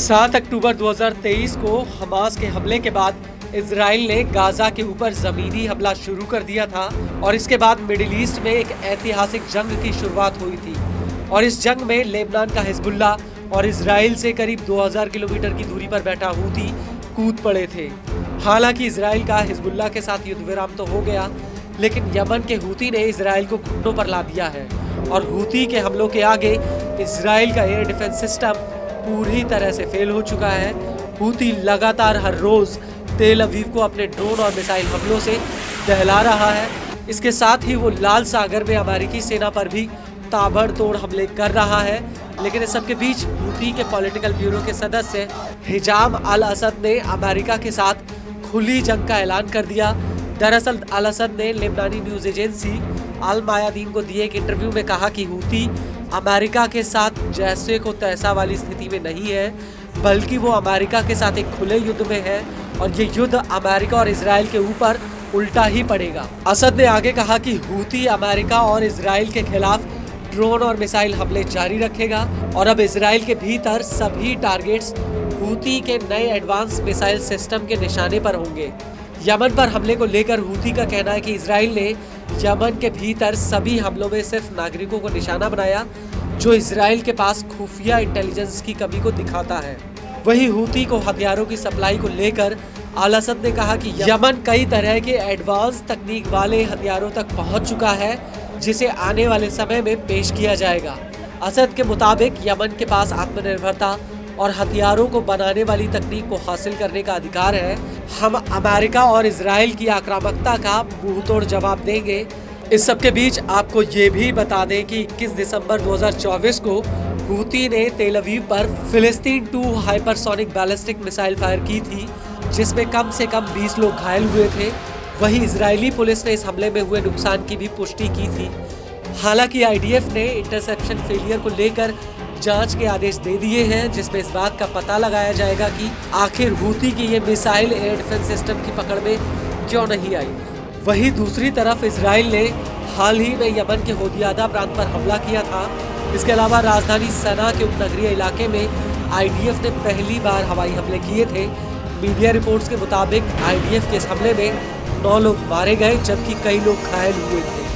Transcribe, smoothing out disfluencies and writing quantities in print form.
7 अक्टूबर 2023 को हमास के हमले के बाद इजराइल ने गाजा के ऊपर जमीनी हमला शुरू कर दिया था और इसके बाद मिडिल ईस्ट में एक ऐतिहासिक जंग की शुरुआत हुई थी। और इस जंग में लेबनान का हिजबुल्ला और इजराइल से करीब 2000 किलोमीटर की दूरी पर बैठा हूती कूद पड़े थे। हालांकि इजराइल का हिजबुल्ला के साथ युद्ध विराम तो हो गया, लेकिन यमन के हूती ने इजराइल को घुटनों पर ला दिया है और हूती के हमलों के आगे इजराइल का एयर डिफेंस सिस्टम पूरी तरह से फेल हो चुका है। हूती लगातार हर रोज तेल अवीव को अपने ड्रोन और मिसाइल हमलों से दहला रहा है। इसके साथ ही वो लाल सागर में अमेरिकी सेना पर भी ताबड़तोड़ हमले कर रहा है। लेकिन इस सबके बीच हूती के पॉलिटिकल ब्यूरो के सदस्य हिजाम अल असद ने अमेरिका के साथ खुली जंग का ऐलान कर दिया। दरअसल अल असद ने लेबनानी न्यूज एजेंसी अल मायादीन को दिए एक इंटरव्यू में कहा कि हूती अमेरिका के साथ जैसे को तैसा वाली स्थिति में नहीं है, बल्कि वो अमेरिका के साथ एक खुले युद्ध में है और ये युद्ध अमेरिका और इजराइल के ऊपर उल्टा ही पड़ेगा। असद ने आगे कहा कि हूती अमेरिका और इजराइल के खिलाफ ड्रोन और मिसाइल हमले जारी रखेगा और अब इजराइल के भीतर सभी टारगेट्स हूती के नए एडवांस मिसाइल सिस्टम के निशाने पर होंगे। यमन पर हमले को लेकर हूती का कहना है कि इजराइल ने यमन के भीतर सभी हमलों में सिर्फ नागरिकों को निशाना बनाया, जो इजराइल के पास खुफिया इंटेलिजेंस की कमी को दिखाता है। वहीं हूती को हथियारों की सप्लाई को लेकर अल असद ने कहा कि यमन कई तरह के एडवांस तकनीक वाले हथियारों तक पहुंच चुका है, जिसे आने वाले समय में पेश किया जाएगा। असद के मुताबिक यमन के पास आत्मनिर्भरता और हथियारों को बनाने वाली तकनीक को हासिल करने का अधिकार है। हम अमेरिका और इजराइल की आक्रामकता का मुंहतोड़ जवाब देंगे। इस सब के बीच आपको ये भी बता दें कि 21 दिसंबर 2024 को हूती ने तेल अवीव पर फिलिस्तीन 2 हाइपरसोनिक बैलिस्टिक मिसाइल फायर की थी, जिसमें कम से कम 20 लोग घायल हुए थे। वहीं इजरायली पुलिस ने इस हमले में हुए नुकसान की भी पुष्टि की थी। हालांकि आईडीएफ ने इंटरसेप्शन फेलियर को लेकर जांच के आदेश दे दिए हैं, जिसमें इस बात का पता लगाया जाएगा कि आखिर हूती की ये मिसाइल एयर डिफेंस सिस्टम की पकड़ में क्यों नहीं आई। वहीं दूसरी तरफ इजराइल ने हाल ही में यमन के होदियादा प्रांत पर हमला किया था। इसके अलावा राजधानी सना के उपनगरीय इलाके में आईडीएफ ने पहली बार हवाई हमले किए थे। मीडिया रिपोर्ट्स के मुताबिक आईडीएफ के इस हमले में 9 लोग मारे गए, जबकि कई लोग घायल हुए थे।